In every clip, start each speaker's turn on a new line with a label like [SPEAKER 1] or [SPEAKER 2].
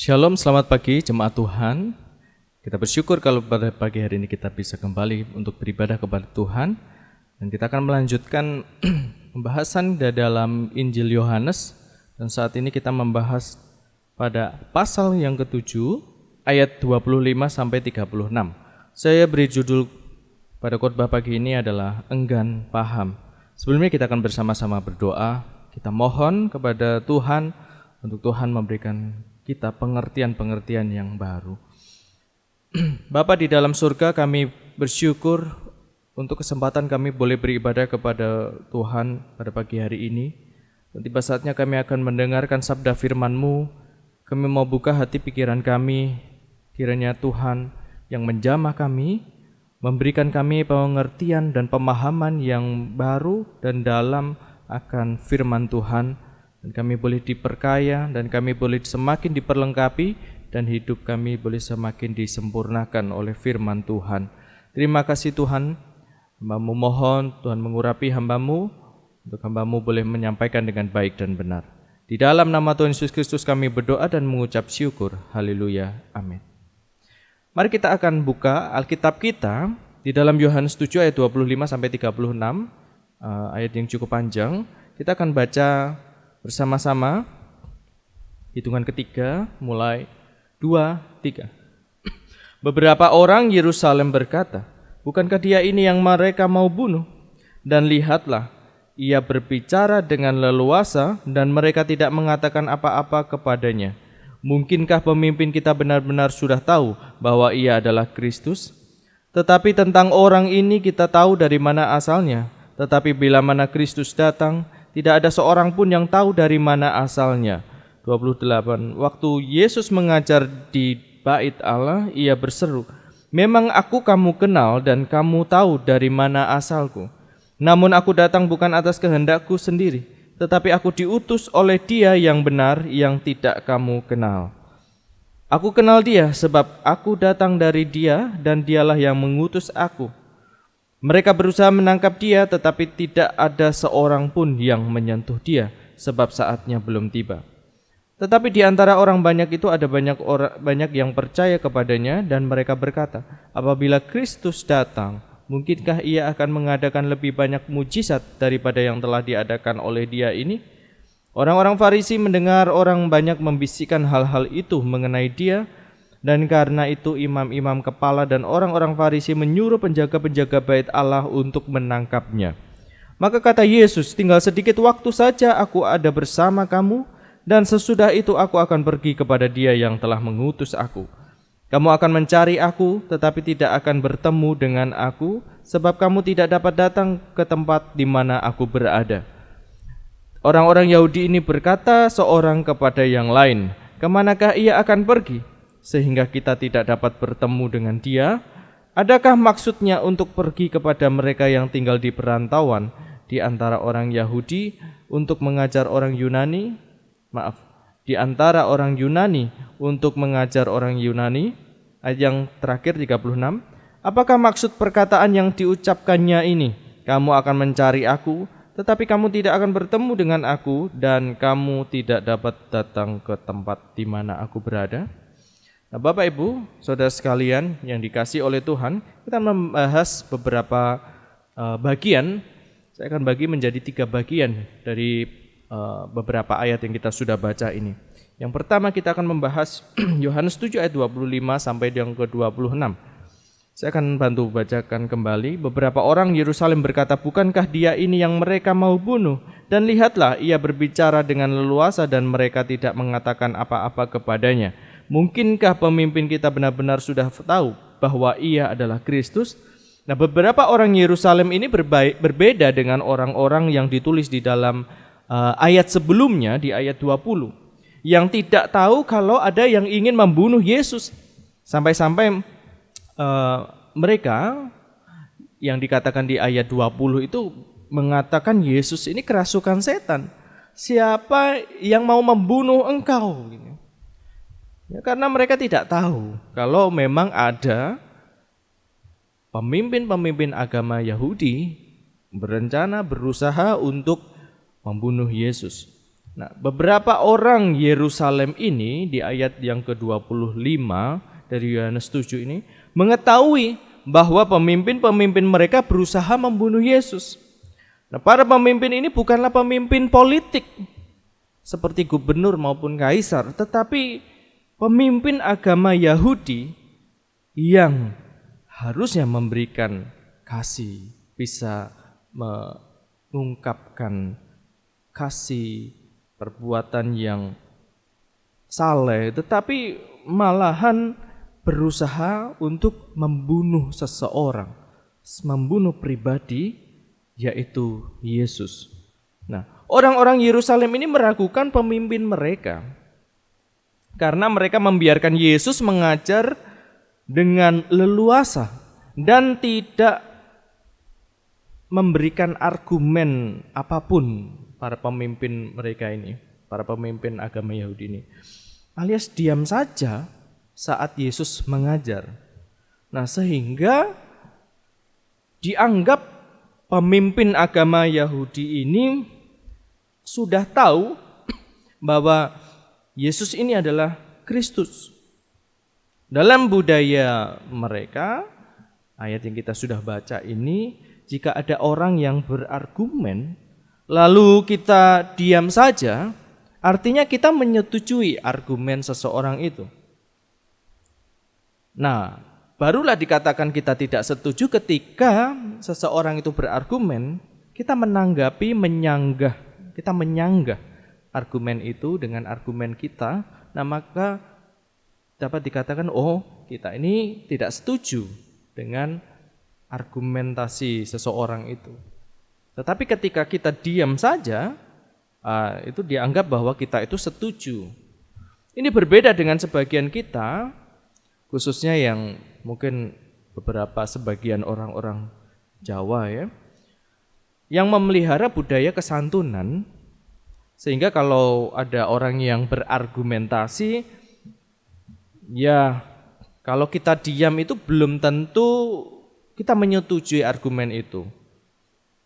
[SPEAKER 1] Shalom, selamat pagi jemaat Tuhan. Kita bersyukur kalau pada pagi hari ini kita bisa kembali untuk beribadah kepada Tuhan. Dan kita akan melanjutkan pembahasan dalam Injil Yohanes. Dan saat ini kita membahas pada pasal yang ke-7 ayat 25 sampai 36. Saya beri judul pada khotbah pagi ini adalah enggan paham. Sebelumnya kita akan bersama-sama berdoa. Kita mohon kepada Tuhan untuk Tuhan memberikan kita pengertian-pengertian yang baru. Bapa di dalam surga, kami bersyukur untuk kesempatan kami boleh beribadah kepada Tuhan pada pagi hari ini. Dan tiba saatnya kami akan mendengarkan sabda firman-Mu. Kami mau buka hati pikiran kami, kiranya Tuhan yang menjamah kami, memberikan kami pengertian dan pemahaman yang baru dan dalam akan firman Tuhan. Dan kami boleh diperkaya dan kami boleh semakin diperlengkapi dan hidup kami boleh semakin disempurnakan oleh firman Tuhan. Terima kasih Tuhan, hamba-Mu mohon Tuhan mengurapi hamba-Mu, untuk hamba-Mu boleh menyampaikan dengan baik dan benar. Di dalam nama Tuhan Yesus Kristus kami berdoa dan mengucap syukur. Haleluya. Amin. Mari kita akan buka Alkitab kita di dalam Yohanes 7 ayat 25 sampai 36, ayat yang cukup panjang. Kita akan baca bersama-sama, hitungan ketiga, mulai 2, 3. Beberapa orang Yerusalem berkata, bukankah dia ini yang mereka mau bunuh? Dan lihatlah, ia berbicara dengan leluasa dan mereka tidak mengatakan apa-apa kepadanya. Mungkinkah pemimpin kita benar-benar sudah tahu bahwa ia adalah Kristus? Tetapi tentang orang ini kita tahu dari mana asalnya. Tetapi bila mana Kristus datang, tidak ada seorang pun yang tahu dari mana asalnya. 28. Waktu Yesus mengajar di bait Allah, ia berseru, memang aku kamu kenal dan kamu tahu dari mana asalku. Namun aku datang bukan atas kehendakku sendiri, tetapi aku diutus oleh Dia yang benar yang tidak kamu kenal. Aku kenal Dia sebab aku datang dari Dia dan Dialah yang mengutus aku. Mereka berusaha menangkap Dia, tetapi tidak ada seorang pun yang menyentuh Dia, sebab saatnya belum tiba. Tetapi di antara orang banyak itu ada banyak yang percaya kepadanya, dan mereka berkata, apabila Kristus datang, mungkinkah Ia akan mengadakan lebih banyak mujizat daripada yang telah diadakan oleh Dia ini? Orang-orang Farisi mendengar orang banyak membisikkan hal-hal itu mengenai Dia, dan karena itu imam-imam kepala dan orang-orang Farisi menyuruh penjaga-penjaga bait Allah untuk menangkapnya. Maka kata Yesus, tinggal sedikit waktu saja aku ada bersama kamu, dan sesudah itu aku akan pergi kepada Dia yang telah mengutus aku. Kamu akan mencari aku, tetapi tidak akan bertemu dengan aku, sebab kamu tidak dapat datang ke tempat di mana aku berada. Orang-orang Yahudi ini berkata seorang kepada yang lain, kemanakah ia akan pergi? Sehingga kita tidak dapat bertemu dengan Dia? Adakah maksudnya untuk pergi kepada mereka yang tinggal di perantauan di antara orang Yahudi untuk mengajar orang Yunani? Di antara orang Yunani untuk mengajar orang Yunani? Ayat yang terakhir 36. Apakah maksud perkataan yang diucapkannya ini? Kamu akan mencari aku, tetapi kamu tidak akan bertemu dengan aku, dan kamu tidak dapat datang ke tempat di mana aku berada? Nah, Bapak Ibu, saudara sekalian yang dikasihi oleh Tuhan, kita membahas beberapa bagian. Saya akan bagi menjadi 3 bagian dari beberapa ayat yang kita sudah baca ini. Yang pertama kita akan membahas Yohanes 7 ayat 25 sampai yang ke-26. Saya akan bantu bacakan kembali. Beberapa orang Yerusalem berkata, bukankah dia ini yang mereka mau bunuh? Dan lihatlah, ia berbicara dengan leluasa dan mereka tidak mengatakan apa-apa kepadanya. Mungkinkah pemimpin kita benar-benar sudah tahu bahwa ia adalah Kristus? Nah, beberapa orang Yerusalem ini berbeda dengan orang-orang yang ditulis di dalam ayat sebelumnya, di ayat 20, yang tidak tahu kalau ada yang ingin membunuh Yesus. Sampai-sampai mereka yang dikatakan di ayat 20 itu mengatakan Yesus ini kerasukan setan. Siapa yang mau membunuh engkau? Ya, karena mereka tidak tahu kalau memang ada pemimpin-pemimpin agama Yahudi berencana berusaha untuk membunuh Yesus. Nah, beberapa orang Yerusalem ini di ayat yang ke-25 dari Yohanes 7 ini mengetahui bahwa pemimpin-pemimpin mereka berusaha membunuh Yesus. Nah, para pemimpin ini bukanlah pemimpin politik seperti gubernur maupun kaisar, tetapi pemimpin agama Yahudi yang harusnya memberikan kasih, bisa mengungkapkan kasih, perbuatan yang saleh, tetapi malahan berusaha untuk membunuh seseorang, membunuh pribadi, yaitu Yesus. Nah, orang-orang Yerusalem ini meragukan pemimpin mereka karena mereka membiarkan Yesus mengajar dengan leluasa dan tidak memberikan argumen apapun para pemimpin mereka ini, para pemimpin agama Yahudi ini. Alias diam saja saat Yesus mengajar. Nah, sehingga dianggap pemimpin agama Yahudi ini sudah tahu bahwa Yesus ini adalah Kristus. Dalam budaya mereka, ayat yang kita sudah baca ini, jika ada orang yang berargumen, lalu kita diam saja, artinya kita menyetujui argumen seseorang itu. Nah, barulah dikatakan kita tidak setuju ketika seseorang itu berargumen, kita menanggapi, kita menyanggah argumen itu dengan argumen kita. Nah, maka dapat dikatakan, oh, kita ini tidak setuju dengan argumentasi seseorang itu. Tetapi ketika kita diam saja, itu dianggap bahwa kita itu setuju. Ini berbeda dengan sebagian kita, khususnya yang mungkin sebagian orang-orang Jawa ya, yang memelihara budaya kesantunan, sehingga kalau ada orang yang berargumentasi, ya kalau kita diam itu belum tentu kita menyetujui argumen itu.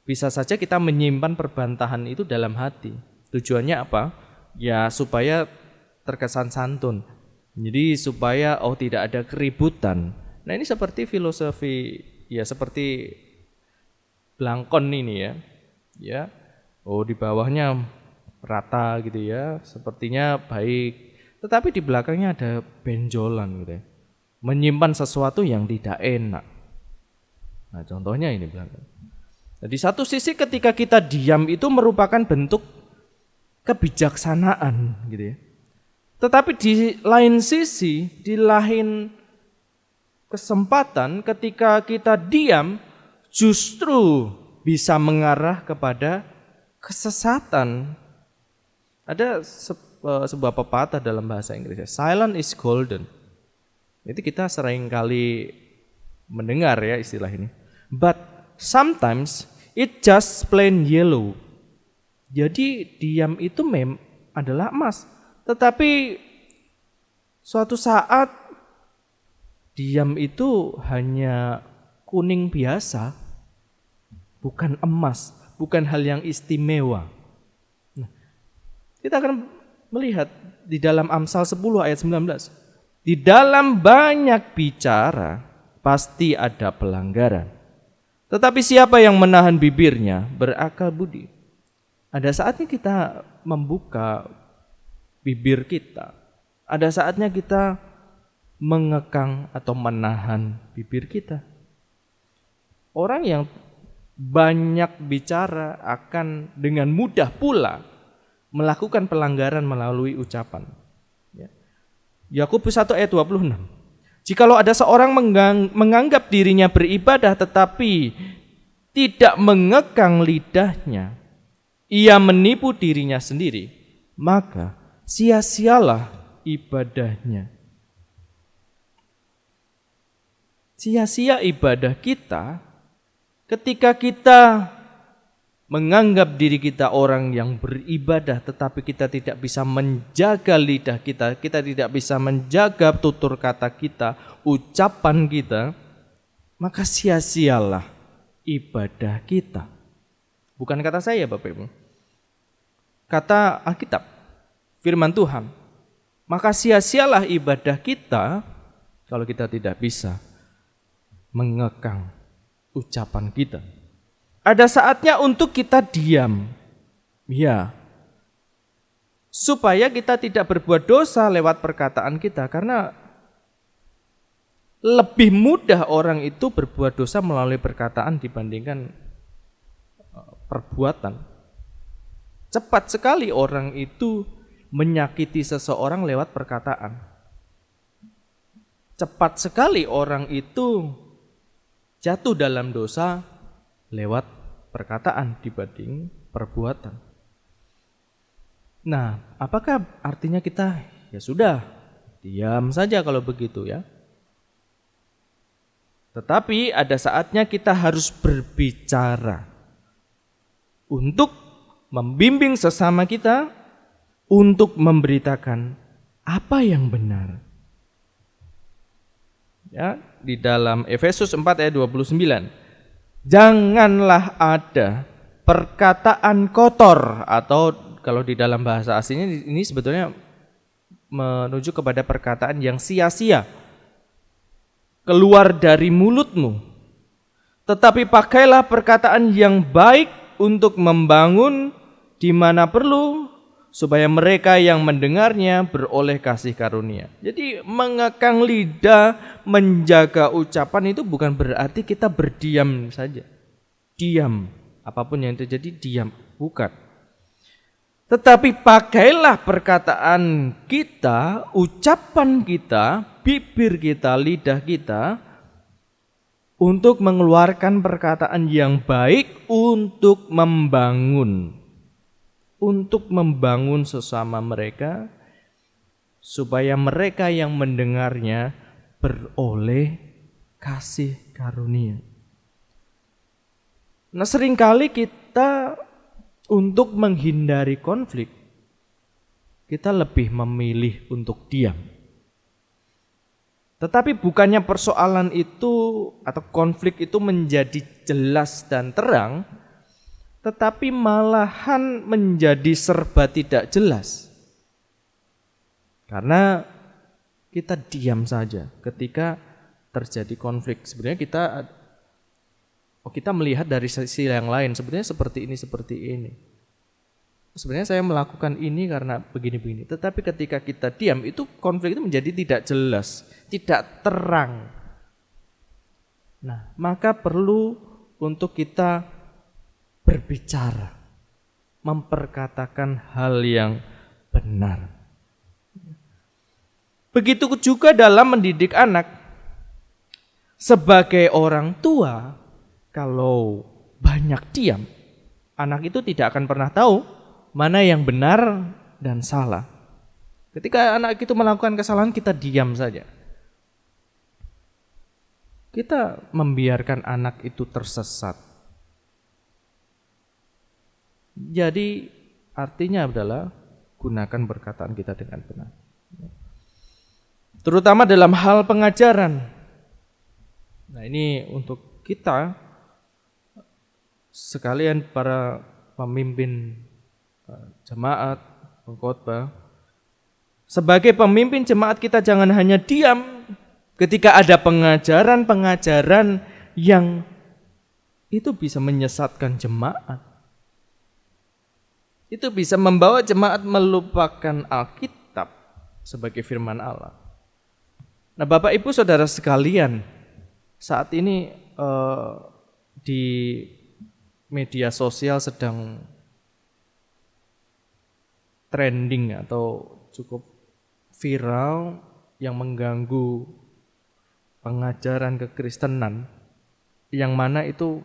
[SPEAKER 1] Bisa saja kita menyimpan perbantahan itu dalam hati. Tujuannya apa? Ya supaya terkesan santun. Jadi supaya tidak ada keributan. Nah, ini seperti filosofi, ya seperti belangkon ini ya. Ya. Di bawahnya rata gitu ya, sepertinya baik. Tetapi di belakangnya ada benjolan gitu ya. Menyimpan sesuatu yang tidak enak. Nah, contohnya ini belakang. Nah, di satu sisi ketika kita diam itu merupakan bentuk kebijaksanaan gitu ya. Tetapi di lain sisi, di lain kesempatan ketika kita diam justru bisa mengarah kepada kesesatan. Ada sebuah pepatah dalam bahasa Inggris, silent is golden. Itu kita sering kali mendengar ya istilah ini. But sometimes it just plain yellow. Jadi diam itu adalah emas. Tetapi suatu saat diam itu hanya kuning biasa, bukan emas, bukan hal yang istimewa. Nah, kita akan melihat di dalam Amsal 10 ayat 19. Di dalam banyak bicara pasti ada pelanggaran. Tetapi siapa yang menahan bibirnya berakal budi. Ada saatnya kita membuka bibir kita. Ada saatnya kita mengekang atau menahan bibir kita. Orang yang banyak bicara akan dengan mudah pula melakukan pelanggaran melalui ucapan. Yakobus 1 ayat 26. Jikalau ada seorang menganggap dirinya beribadah tetapi tidak mengekang lidahnya, ia menipu dirinya sendiri, maka sia-sialah ibadahnya. Sia-sia ibadah kita ketika kita menganggap diri kita orang yang beribadah tetapi kita tidak bisa menjaga lidah kita, kita tidak bisa menjaga tutur kata kita, ucapan kita, maka sia-sialah ibadah kita. Bukan kata saya Bapak Ibu. kata Alkitab, firman Tuhan, maka sia-sialah ibadah kita kalau kita tidak bisa mengekang ucapan kita. Ada saatnya untuk kita diam. Ya. Supaya kita tidak berbuat dosa lewat perkataan kita, karena lebih mudah orang itu berbuat dosa melalui perkataan dibandingkan perbuatan. Cepat sekali orang itu menyakiti seseorang lewat perkataan. Cepat sekali orang itu jatuh dalam dosa lewat perkataan dibanding perbuatan. Nah, apakah artinya kita ya sudah diam saja kalau begitu ya? Tetapi ada saatnya kita harus berbicara untuk membimbing sesama kita, untuk memberitakan apa yang benar. Ya, di dalam Efesus 4 ayat 29. Janganlah ada perkataan kotor, atau kalau di dalam bahasa aslinya ini sebetulnya menuju kepada perkataan yang sia-sia keluar dari mulutmu. Tetapi pakailah perkataan yang baik untuk membangun di mana perlu, supaya mereka yang mendengarnya beroleh kasih karunia. Jadi mengekang lidah, menjaga ucapan itu bukan berarti kita berdiam saja. Diam, apapun yang terjadi diam, bukan. Tetapi pakailah perkataan kita, ucapan kita, bibir kita, lidah kita untuk mengeluarkan perkataan yang baik untuk membangun sesama mereka, supaya mereka yang mendengarnya beroleh kasih karunia. Nah, seringkali kita untuk menghindari konflik, kita lebih memilih untuk diam. Tetapi bukannya persoalan itu atau konflik itu menjadi jelas dan terang, tetapi malahan menjadi serba tidak jelas. Karena kita diam saja ketika terjadi konflik. Sebenarnya kita melihat dari sisi yang lain, sebenarnya seperti ini. Sebenarnya saya melakukan ini karena begini-begini. Tetapi ketika kita diam, itu konflik itu menjadi tidak jelas, tidak terang. Nah, maka perlu untuk kita berbicara, memperkatakan hal yang benar. Begitu juga dalam mendidik anak. Sebagai orang tua, kalau banyak diam, anak itu tidak akan pernah tahu mana yang benar dan salah. Ketika anak itu melakukan kesalahan, kita diam saja. Kita membiarkan anak itu tersesat. Jadi artinya adalah gunakan perkataan kita dengan benar. Terutama dalam hal pengajaran. Nah, ini untuk kita sekalian para pemimpin jemaat, pengkhotbah. Sebagai pemimpin jemaat, kita jangan hanya diam ketika ada pengajaran-pengajaran yang itu bisa menyesatkan jemaat. Itu bisa membawa jemaat melupakan Alkitab sebagai firman Allah. Nah, Bapak Ibu Saudara sekalian, saat ini di media sosial sedang trending atau cukup viral yang mengganggu pengajaran kekristenan, yang mana itu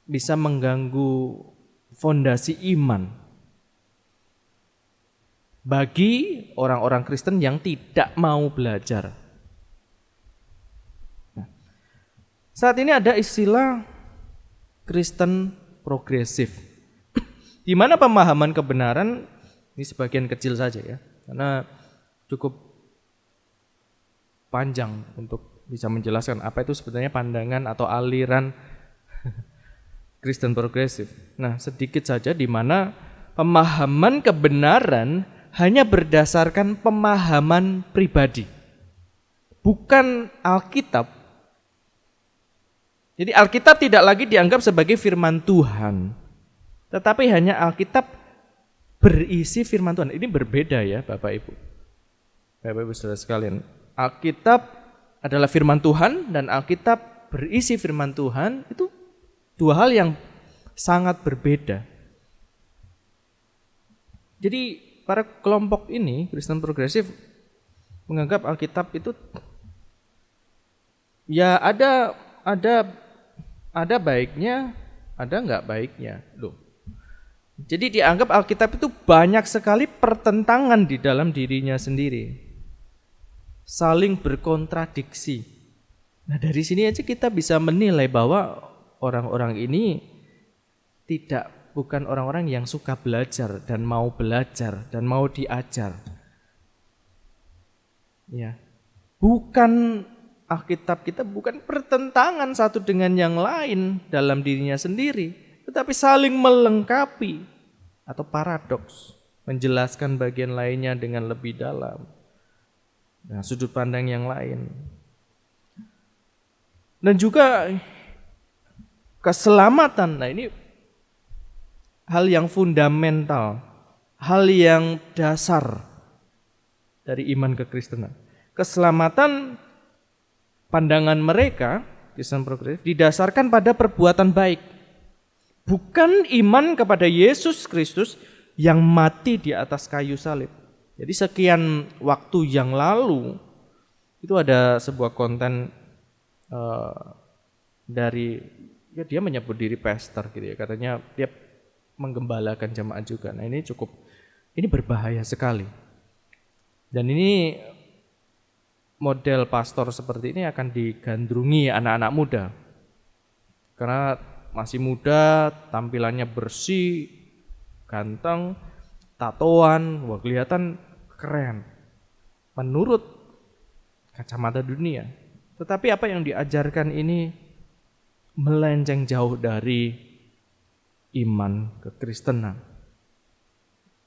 [SPEAKER 1] bisa mengganggu fondasi iman bagi orang-orang Kristen yang tidak mau belajar. Nah, saat ini ada istilah Kristen progresif, di mana pemahaman kebenaran ini sebagian kecil saja ya, karena cukup panjang untuk bisa menjelaskan apa itu sebenarnya pandangan atau aliran Kristen progresif. Nah, sedikit saja di mana pemahaman kebenaran hanya berdasarkan pemahaman pribadi, bukan Alkitab. Jadi Alkitab tidak lagi dianggap sebagai firman Tuhan, tetapi hanya Alkitab berisi firman Tuhan. Ini berbeda ya Bapak Ibu. Bapak Ibu saudara sekalian, Alkitab adalah firman Tuhan dan Alkitab berisi firman Tuhan, itu dua hal yang sangat berbeda. Jadi para kelompok ini, Kristen progresif, menganggap Alkitab itu ya ada baiknya, ada enggak baiknya. Loh. Jadi dianggap Alkitab itu banyak sekali pertentangan di dalam dirinya sendiri. Saling berkontradiksi. Nah, dari sini aja kita bisa menilai bahwa orang-orang ini bukan orang-orang yang suka belajar dan mau diajar. Ya. Bukan Alkitab kita bukan pertentangan satu dengan yang lain dalam dirinya sendiri, tetapi saling melengkapi atau paradoks, menjelaskan bagian lainnya dengan lebih dalam. Nah, sudut pandang yang lain. Dan juga keselamatan. Nah, ini hal yang fundamental, hal yang dasar dari iman kekristenan. Keselamatan pandangan mereka, Kristen progresif, didasarkan pada perbuatan baik. Bukan iman kepada Yesus Kristus yang mati di atas kayu salib. Jadi sekian waktu yang lalu, itu ada sebuah konten dia menyebut diri pastor gitu ya. Katanya dia menggembalakan jemaat juga. Nah ini berbahaya sekali. Dan ini model pastor seperti ini akan digandrungi anak-anak muda. Karena masih muda, tampilannya bersih, ganteng, tatoan, wah kelihatan keren. Menurut kacamata dunia. Tetapi apa yang diajarkan ini melenceng jauh dari iman kekristenan.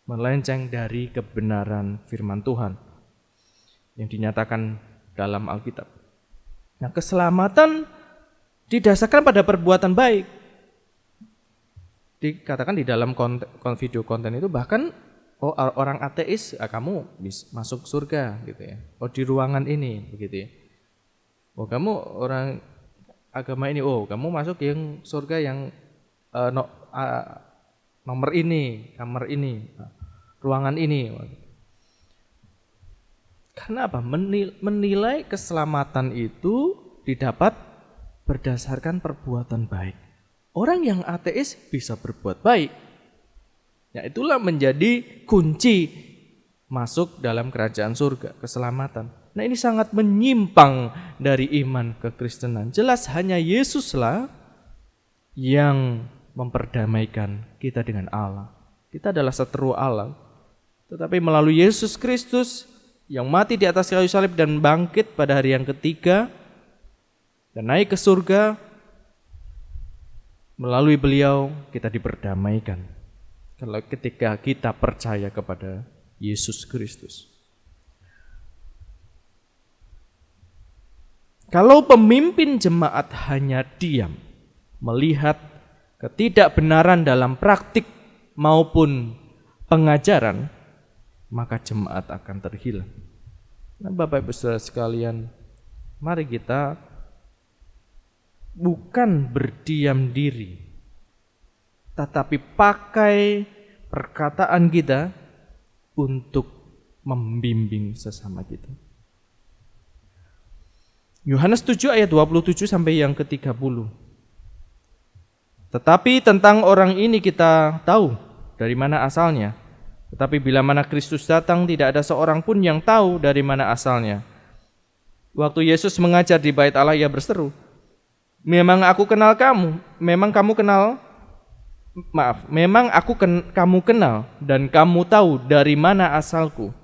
[SPEAKER 1] Melenceng dari kebenaran firman Tuhan yang dinyatakan dalam Alkitab. Nah, keselamatan didasarkan pada perbuatan baik. Dikatakan di dalam video konten itu bahkan orang ateis, kamu bisa masuk surga gitu ya. Oh, di ruangan ini begitu ya. Oh, kamu orang agama ini, kamu masuk yang surga yang nomor ini, kamar ini, ruangan ini. Karena apa? Menilai keselamatan itu didapat berdasarkan perbuatan baik. Orang yang ateis bisa berbuat baik. Ya, itulah menjadi kunci masuk dalam kerajaan surga, keselamatan. Nah, ini sangat menyimpang dari iman kekristenan. Jelas hanya Yesuslah yang memperdamaikan kita dengan Allah. Kita adalah seteru Allah. Tetapi melalui Yesus Kristus yang mati di atas kayu salib dan bangkit pada hari yang ketiga dan naik ke surga, melalui beliau kita diperdamaikan. Kalau ketika kita percaya kepada Yesus Kristus. Kalau pemimpin jemaat hanya diam, melihat ketidakbenaran dalam praktik maupun pengajaran, maka jemaat akan terhilang. Nah, Bapak Ibu Saudara sekalian, mari kita bukan berdiam diri, tetapi pakai perkataan kita untuk membimbing sesama kita. Yohanes 7 ayat 27 sampai yang ke-30. Tetapi tentang orang ini kita tahu dari mana asalnya. Tetapi bila mana Kristus datang, tidak ada seorang pun yang tahu dari mana asalnya. Waktu Yesus mengajar di bait Allah, ia berseru, memang aku kenal kamu, memang kamu kenal dan kamu tahu dari mana asalku.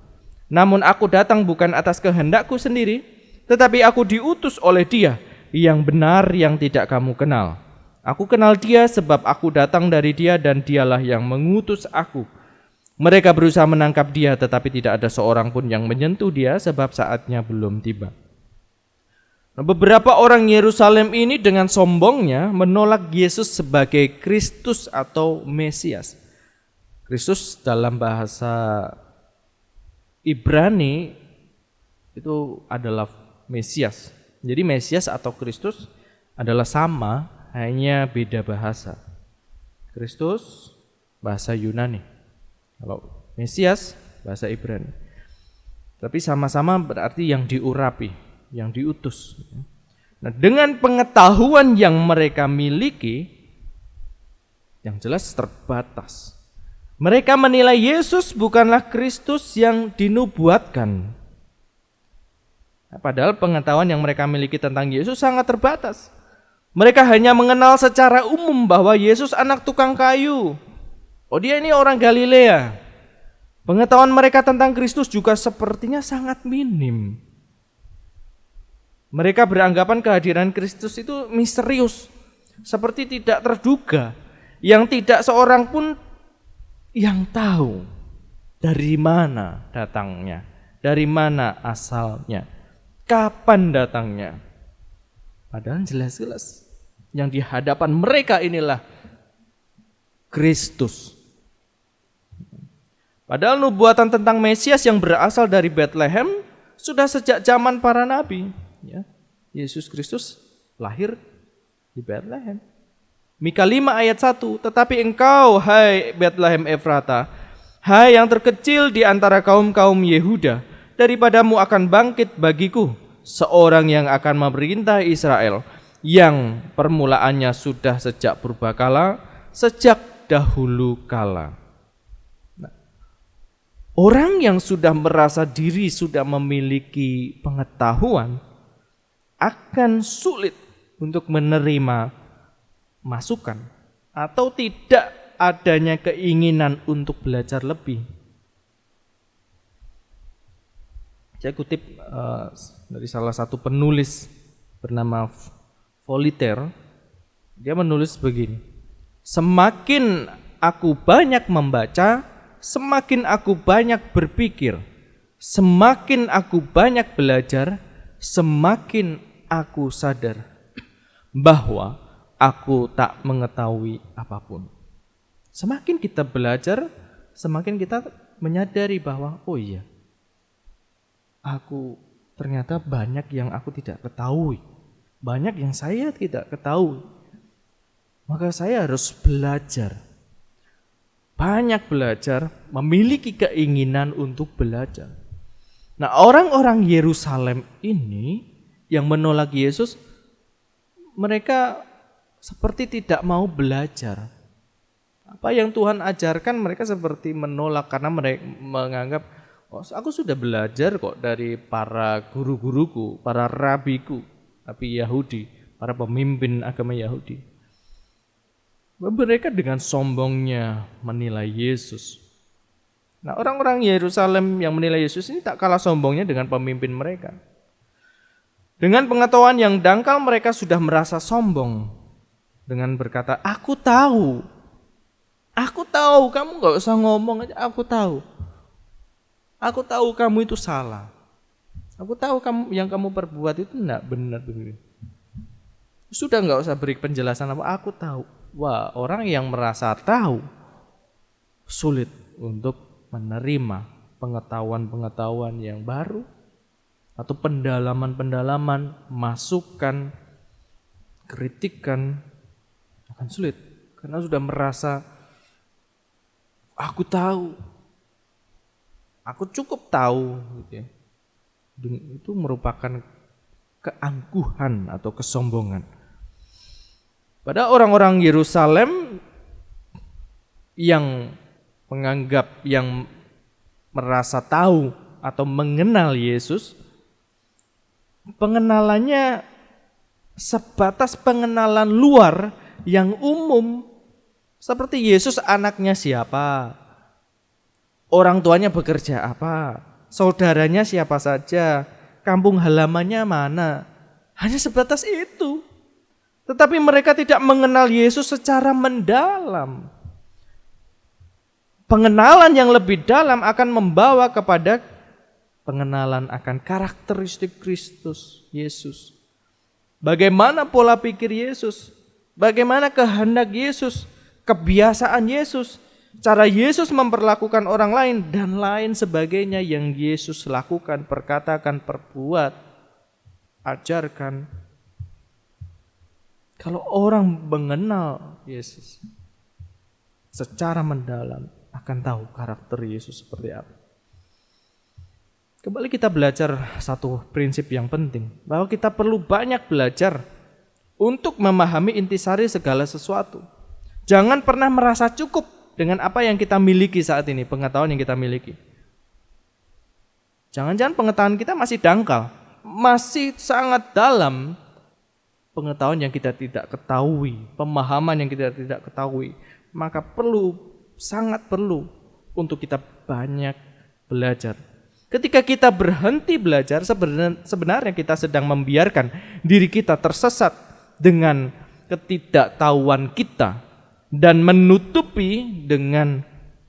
[SPEAKER 1] Namun aku datang bukan atas kehendakku sendiri, tetapi aku diutus oleh Dia yang benar yang tidak kamu kenal. Aku kenal dia sebab aku datang dari dia dan dialah yang mengutus aku. Mereka berusaha menangkap dia tetapi tidak ada seorang pun yang menyentuh dia sebab saatnya belum tiba. Nah, beberapa orang Yerusalem ini dengan sombongnya menolak Yesus sebagai Kristus atau Mesias. Kristus dalam bahasa Ibrani itu adalah Mesias. Jadi Mesias atau Kristus adalah sama, hanya beda bahasa. Kristus bahasa Yunani, kalau Mesias bahasa Ibrani. Tapi sama-sama berarti yang diurapi, yang diutus. Nah, dengan pengetahuan yang mereka miliki, yang jelas terbatas. Mereka menilai Yesus bukanlah Kristus yang dinubuatkan. Padahal pengetahuan yang mereka miliki tentang Yesus sangat terbatas. Mereka hanya mengenal secara umum bahwa Yesus anak tukang kayu. Oh, dia ini orang Galilea. Pengetahuan mereka tentang Kristus juga sepertinya sangat minim. Mereka beranggapan kehadiran Kristus itu misterius, seperti tidak terduga, yang tidak seorang pun yang tahu dari mana datangnya, dari mana asalnya, kapan datangnya. Padahal jelas-jelas yang di hadapan mereka inilah Kristus. Padahal nubuatan tentang Mesias yang berasal dari Bethlehem sudah sejak zaman para nabi. Ya, Yesus Kristus lahir di Bethlehem. Mika 5 ayat 1, tetapi engkau, hai Bethlehem Efrata, hai yang terkecil di antara kaum-kaum Yehuda, daripadamu akan bangkit bagiku seorang yang akan memerintah Israel, yang permulaannya sudah sejak purbakala, sejak dahulu kala. Orang yang sudah merasa diri sudah memiliki pengetahuan akan sulit untuk menerima masukan atau tidak adanya keinginan untuk belajar lebih. Saya kutip dari salah satu penulis bernama Voltaire. Dia menulis begini: semakin aku banyak membaca, semakin aku banyak berpikir, semakin aku banyak belajar, semakin aku sadar bahwa aku tak mengetahui apapun. Semakin kita belajar, semakin kita menyadari bahwa oh iya, aku ternyata banyak yang aku tidak ketahui, banyak yang saya tidak ketahui. Maka saya harus belajar. Banyak belajar, memiliki keinginan untuk belajar. Nah, orang-orang Yerusalem ini yang menolak Yesus, mereka seperti tidak mau belajar. Apa yang Tuhan ajarkan mereka seperti menolak karena mereka menganggap, oh, aku sudah belajar kok dari para guru-guruku, para rabiku, tapi Yahudi, para pemimpin agama Yahudi. Mereka dengan sombongnya menilai Yesus. Nah, orang-orang Yerusalem yang menilai Yesus ini tak kalah sombongnya dengan pemimpin mereka. Dengan pengetahuan yang dangkal mereka sudah merasa sombong dengan berkata, aku tahu, kamu gak usah ngomong aja, aku tahu kamu itu salah, aku tahu yang kamu perbuat itu tidak benar. Sudah gak usah beri penjelasan apa, aku tahu. Wah, orang yang merasa tahu sulit untuk menerima pengetahuan-pengetahuan yang baru atau pendalaman-pendalaman, masukan, kritikan akan sulit karena sudah merasa aku tahu, aku cukup tahu, gitu ya. Itu merupakan keangkuhan atau kesombongan. Pada orang-orang Yerusalem yang menganggap, yang merasa tahu atau mengenal Yesus, pengenalannya sebatas pengenalan luar yang umum, seperti Yesus anaknya siapa, orang tuanya bekerja apa, saudaranya siapa saja, kampung halamannya mana, hanya sebatas itu. Tetapi mereka tidak mengenal Yesus secara mendalam. Pengenalan yang lebih dalam akan membawa kepada pengenalan akan karakteristik Kristus, Yesus. Bagaimana pola pikir Yesus, bagaimana kehendak Yesus, kebiasaan Yesus, cara Yesus memperlakukan orang lain, dan lain sebagainya yang Yesus lakukan, perkatakan, perbuat, ajarkan. Kalau orang mengenal Yesus secara mendalam, akan tahu karakter Yesus seperti apa. Kembali kita belajar satu prinsip yang penting, bahwa kita perlu banyak belajar untuk memahami intisari segala sesuatu. Jangan pernah merasa cukup dengan apa yang kita miliki saat ini, pengetahuan yang kita miliki. Jangan-jangan pengetahuan kita masih dangkal, masih sangat dalam pengetahuan yang kita tidak ketahui, pemahaman yang kita tidak ketahui. Maka sangat perlu untuk kita banyak belajar. Ketika kita berhenti belajar, sebenarnya kita sedang membiarkan diri kita tersesat dengan ketidaktahuan kita dan menutupi dengan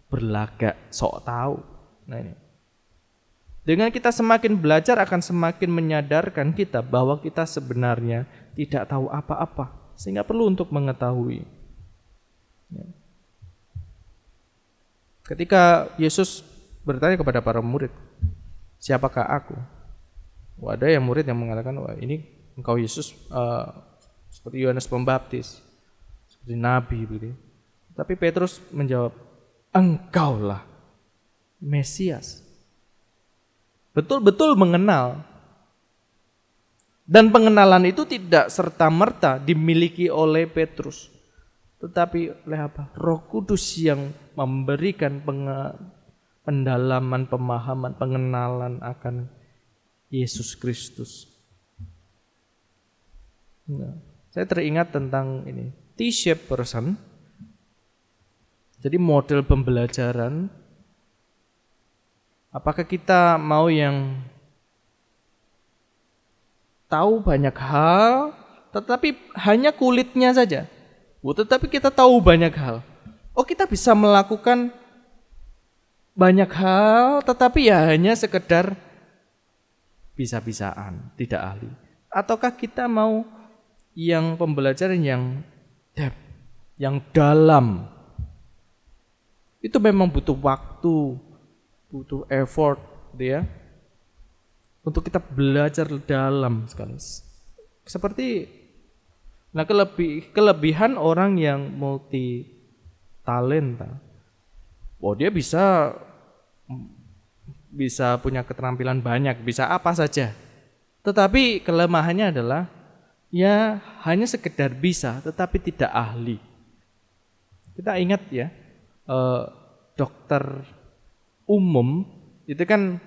[SPEAKER 1] berlagak sok tahu. Nah ini. Dengan kita semakin belajar akan semakin menyadarkan kita bahwa kita sebenarnya tidak tahu apa-apa, sehingga perlu untuk mengetahui. Ketika Yesus bertanya kepada para murid, siapakah aku? Ada yang murid yang mengatakan, wah ini engkau Yesus seperti Yohanes Pembaptis, seperti Nabi. Begitu. Tapi Petrus menjawab, engkaulah Mesias. Betul-betul mengenal. Dan pengenalan itu tidak serta-merta dimiliki oleh Petrus, tetapi oleh apa? Roh Kudus yang memberikan pendalaman, pemahaman, pengenalan akan Yesus Kristus. Nah, saya teringat tentang ini, T-shaped person. Jadi model pembelajaran. Apakah kita mau yang tahu banyak hal, tetapi hanya kulitnya saja? Tetapi kita tahu banyak hal. Kita bisa melakukan banyak hal, tetapi ya hanya sekedar bisa-bisaan, tidak ahli. Ataukah kita mau yang pembelajaran yang depth, yang dalam? Itu memang butuh waktu, butuh effort, ya, untuk kita belajar dalam sekali. Seperti kelebihan orang yang multi talenta. Dia bisa punya keterampilan banyak, bisa apa saja. Tetapi kelemahannya adalah ya hanya sekedar bisa, tetapi tidak ahli. Kita ingat ya, dokter umum itu kan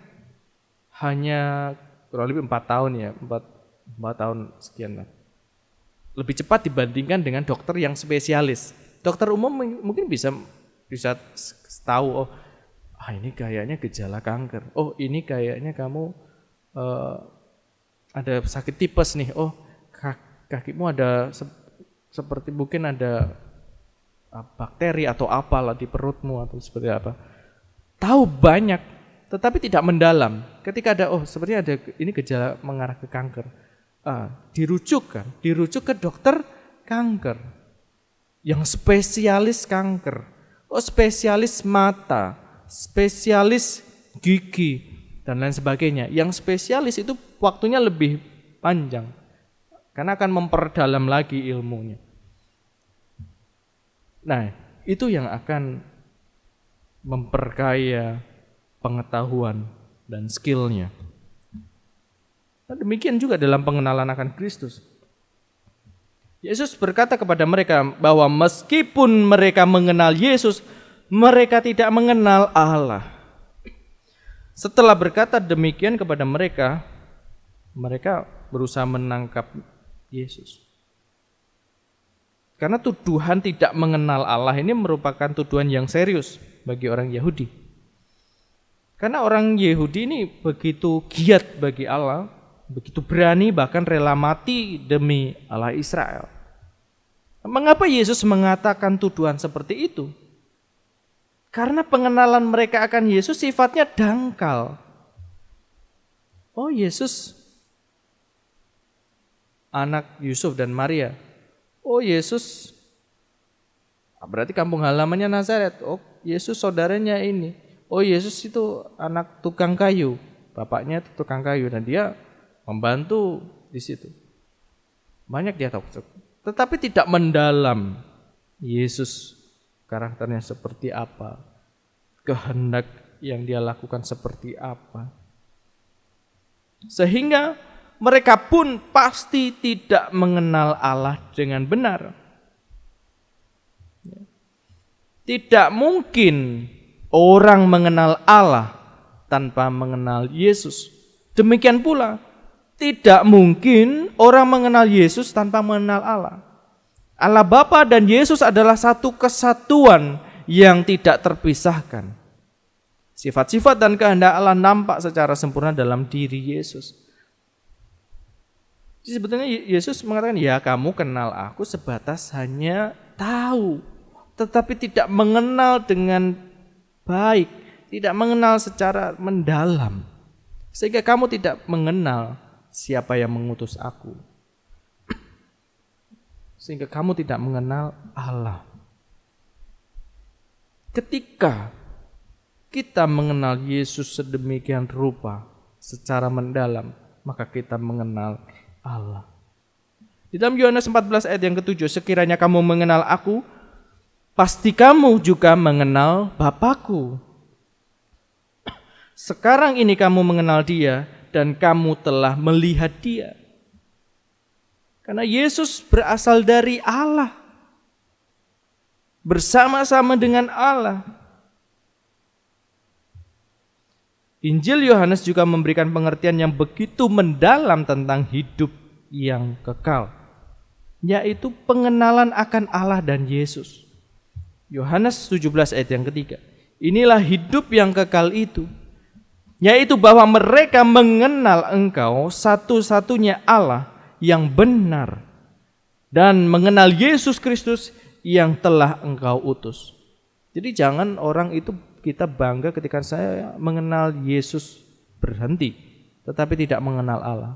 [SPEAKER 1] hanya kurang lebih 4 tahun ya, 4 tahun sekian lah. Lebih cepat dibandingkan dengan dokter yang spesialis. Dokter umum mungkin bisa tahu, ini kayaknya gejala kanker. Ini kayaknya kamu ada sakit tipes nih. Kakimu ada seperti mungkin ada bakteri atau apalah di perutmu atau seperti apa. Tahu banyak, tetapi tidak mendalam. Ketika ada sepertinya ada ini gejala mengarah ke kanker. Dirujuk ke dokter kanker yang spesialis kanker, spesialis mata, spesialis gigi dan lain sebagainya. Yang spesialis itu waktunya lebih panjang karena akan memperdalam lagi ilmunya. Nah, itu yang akan memperkaya pengetahuan dan skillnya. Nah, demikian juga dalam pengenalan akan Kristus. Yesus berkata kepada mereka bahwa meskipun mereka mengenal Yesus, mereka tidak mengenal Allah. Setelah berkata demikian kepada mereka, mereka berusaha menangkap Yesus. Karena tuduhan tidak mengenal Allah ini merupakan tuduhan yang serius bagi orang Yahudi. Karena orang Yahudi ini begitu giat bagi Allah, begitu berani bahkan rela mati demi Allah Israel. Mengapa Yesus mengatakan tuduhan seperti itu? Karena pengenalan mereka akan Yesus sifatnya dangkal. Oh, Yesus anak Yusuf dan Maria. Oh, Yesus berarti kampung halamannya Nazaret. Oh, Yesus saudaranya ini. Oh, Yesus itu anak tukang kayu. Bapaknya itu tukang kayu dan dia membantu di situ. Banyak dia tahu. Tetapi tidak mendalam Yesus karakternya seperti apa, kehendak yang dia lakukan seperti apa. Sehingga mereka pun pasti tidak mengenal Allah dengan benar. Tidak mungkin orang mengenal Allah tanpa mengenal Yesus. Demikian pula, tidak mungkin orang mengenal Yesus tanpa mengenal Allah. Allah Bapa dan Yesus adalah satu kesatuan yang tidak terpisahkan. Sifat-sifat dan kehendak Allah nampak secara sempurna dalam diri Yesus. Jadi sebetulnya Yesus mengatakan, ya kamu kenal aku sebatas hanya tahu, tetapi tidak mengenal dengan baik, tidak mengenal secara mendalam. Sehingga kamu tidak mengenal siapa yang mengutus aku. Sehingga kamu tidak mengenal Allah. Ketika kita mengenal Yesus sedemikian rupa secara mendalam, maka kita mengenal Allah. Di dalam Yohanes 14 ayat yang ke-7, sekiranya kamu mengenal aku, pasti kamu juga mengenal Bapa-Ku. Sekarang ini kamu mengenal Dia dan kamu telah melihat Dia. Karena Yesus berasal dari Allah. Bersama-sama dengan Allah. Injil Yohanes juga memberikan pengertian yang begitu mendalam tentang hidup yang kekal, yaitu pengenalan akan Allah dan Yesus. Yohanes 17 ayat yang ketiga. Inilah hidup yang kekal itu, yaitu bahwa mereka mengenal Engkau satu-satunya Allah yang benar dan mengenal Yesus Kristus yang telah Engkau utus. Jadi jangan orang itu kita bangga ketika saya mengenal Yesus berhenti, tetapi tidak mengenal Allah.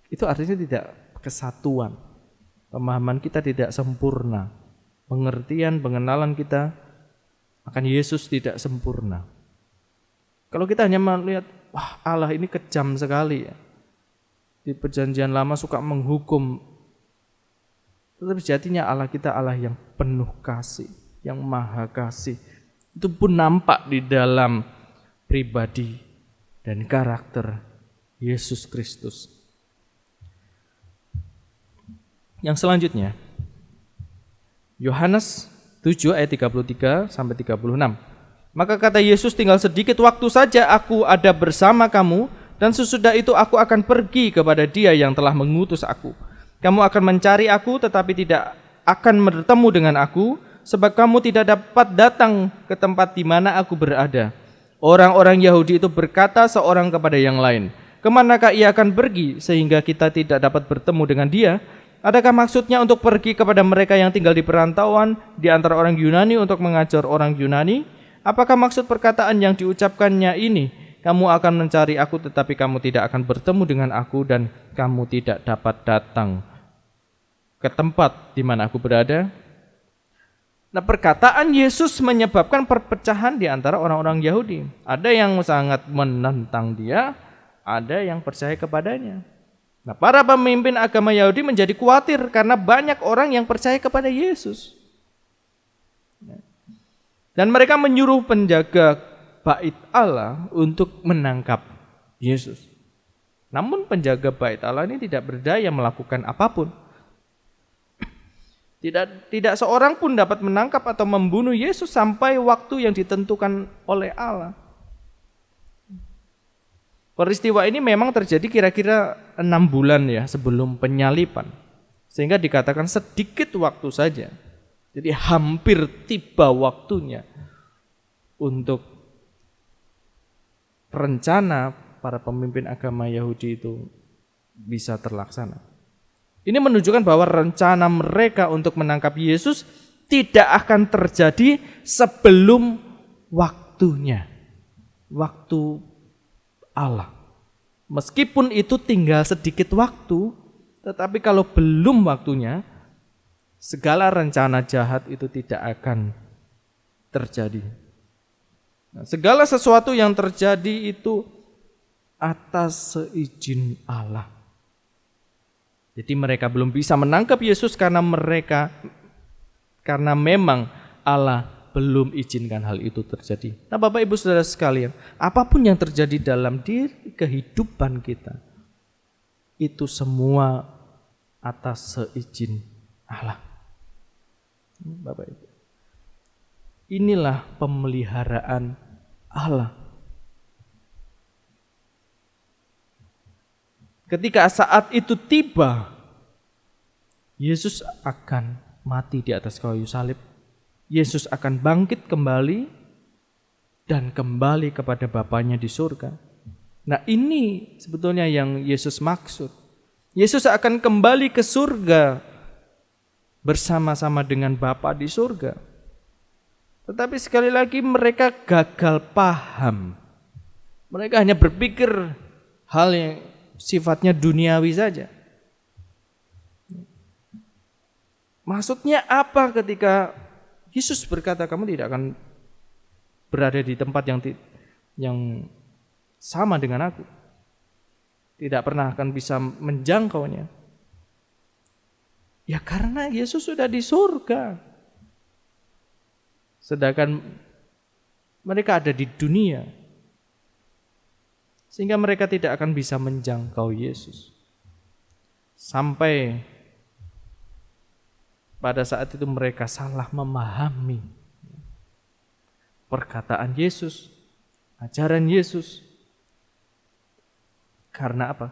[SPEAKER 1] Itu artinya tidak kesatuan. Pemahaman kita tidak sempurna. Pengertian, pengenalan kita akan Yesus tidak sempurna. Kalau kita hanya melihat, wah Allah ini kejam sekali ya. Di perjanjian lama suka menghukum. Tetapi sejatinya Allah kita Allah yang penuh kasih, yang maha kasih. Itu pun nampak di dalam pribadi dan karakter Yesus Kristus. Yang selanjutnya, Yohanes 7 ayat 33 sampai 36. Maka kata Yesus, tinggal sedikit waktu saja aku ada bersama kamu, dan sesudah itu aku akan pergi kepada Dia yang telah mengutus aku. Kamu akan mencari aku, tetapi tidak akan bertemu dengan aku, sebab kamu tidak dapat datang ke tempat di mana aku berada. Orang-orang Yahudi itu berkata seorang kepada yang lain, kemanakah ia akan pergi sehingga kita tidak dapat bertemu dengan dia? Adakah maksudnya untuk pergi kepada mereka yang tinggal di perantauan di antara orang Yunani untuk mengajar orang Yunani? Apakah maksud perkataan yang diucapkannya ini? Kamu akan mencari aku tetapi kamu tidak akan bertemu dengan aku, dan kamu tidak dapat datang ke tempat di mana aku berada. Nah, perkataan Yesus menyebabkan perpecahan di antara orang-orang Yahudi. Ada yang sangat menentang dia, ada yang percaya kepadanya. Nah, para pemimpin agama Yahudi menjadi khawatir karena banyak orang yang percaya kepada Yesus. Dan mereka menyuruh penjaga bait Allah untuk menangkap Yesus. Namun penjaga bait Allah ini tidak berdaya melakukan apapun. Tidak seorang pun dapat menangkap atau membunuh Yesus sampai waktu yang ditentukan oleh Allah. Peristiwa ini memang terjadi kira-kira 6 bulan ya sebelum penyaliban. Sehingga dikatakan sedikit waktu saja. Jadi hampir tiba waktunya untuk rencana para pemimpin agama Yahudi itu bisa terlaksana. Ini menunjukkan bahwa rencana mereka untuk menangkap Yesus tidak akan terjadi sebelum waktunya, waktu Allah. Meskipun itu tinggal sedikit waktu, tetapi kalau belum waktunya, segala rencana jahat itu tidak akan terjadi. Nah, segala sesuatu yang terjadi itu atas seizin Allah. Jadi mereka belum bisa menangkap Yesus karena memang Allah belum izinkan hal itu terjadi. Nah, Bapak Ibu Saudara sekalian, apapun yang terjadi dalam diri kehidupan kita, itu semua atas seizin Allah. Bapak Ibu, inilah pemeliharaan Allah. Ketika saat itu tiba, Yesus akan mati di atas kayu salib. Yesus akan bangkit kembali dan kembali kepada Bapanya di surga. Nah, ini sebetulnya yang Yesus maksud. Yesus akan kembali ke surga bersama-sama dengan Bapa di surga. Tetapi sekali lagi mereka gagal paham. Mereka hanya berpikir hal yang sifatnya duniawi saja. Maksudnya apa ketika Yesus berkata kamu tidak akan berada di tempat yang sama dengan aku. Tidak pernah akan bisa menjangkaunya. Ya karena Yesus sudah di surga. Sedangkan mereka ada di dunia. Sehingga mereka tidak akan bisa menjangkau Yesus. Sampai pada saat itu mereka salah memahami perkataan Yesus, ajaran Yesus. Karena apa?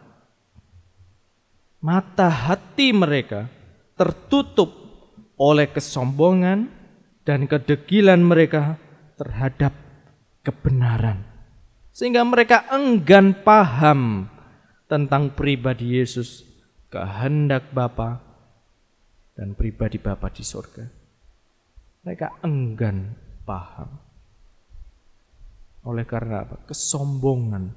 [SPEAKER 1] Mata hati mereka tertutup oleh kesombongan dan kedegilan mereka terhadap kebenaran. Sehingga mereka enggan paham tentang pribadi Yesus, kehendak Bapa, dan pribadi Bapa di surga. Mereka enggan paham. Oleh karena apa? Kesombongan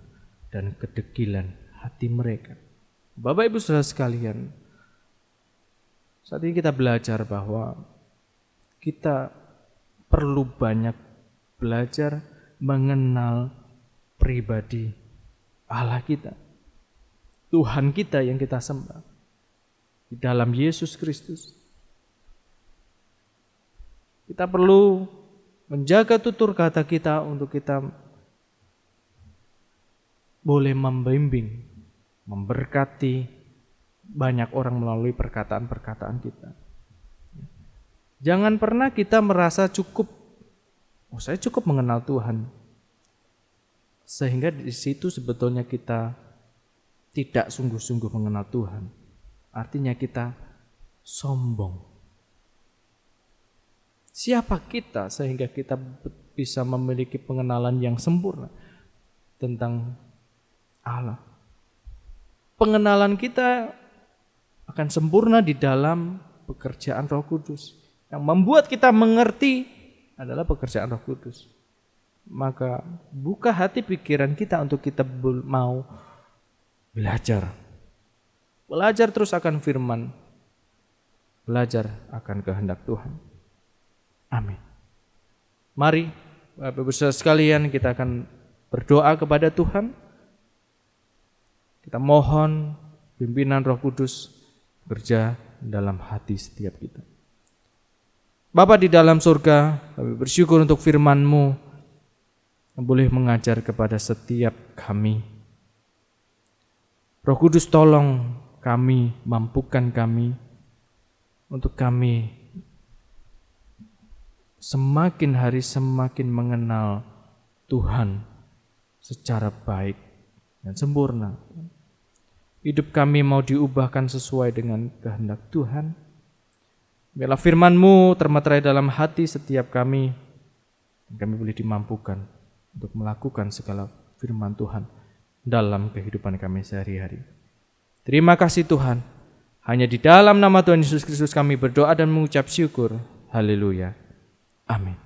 [SPEAKER 1] dan kedegilan hati mereka. Bapak Ibu Saudara sekalian, saat ini kita belajar bahwa kita perlu banyak belajar mengenal pribadi Allah kita. Tuhan kita yang kita sembah. Di dalam Yesus Kristus. Kita perlu menjaga tutur kata kita untuk kita boleh membimbing, memberkati banyak orang melalui perkataan-perkataan kita. Jangan pernah kita merasa cukup, saya cukup mengenal Tuhan. Sehingga di situ sebetulnya kita tidak sungguh-sungguh mengenal Tuhan. Artinya kita sombong. Siapa kita sehingga kita bisa memiliki pengenalan yang sempurna tentang Allah? Pengenalan kita akan sempurna di dalam pekerjaan Roh Kudus. Yang membuat kita mengerti adalah pekerjaan Roh Kudus. Maka buka hati pikiran kita untuk kita mau belajar. Belajar terus akan firman. Belajar akan kehendak Tuhan. Amin. Mari Bapak Ibu Saudara sekalian, kita akan berdoa kepada Tuhan. Kita mohon pimpinan Roh Kudus bekerja dalam hati setiap kita. Bapa di dalam surga, kami bersyukur untuk firman-Mu yang boleh mengajar kepada setiap kami. Roh Kudus tolong kami, mampukan kami untuk kami semakin hari semakin mengenal Tuhan secara baik dan sempurna. Hidup kami mau diubahkan sesuai dengan kehendak Tuhan. Biarlah firman-Mu termaterai dalam hati setiap kami, dan kami boleh dimampukan untuk melakukan segala firman Tuhan dalam kehidupan kami sehari-hari. Terima kasih Tuhan. Hanya di dalam nama Tuhan Yesus Kristus kami berdoa dan mengucap syukur. Haleluya. Amin.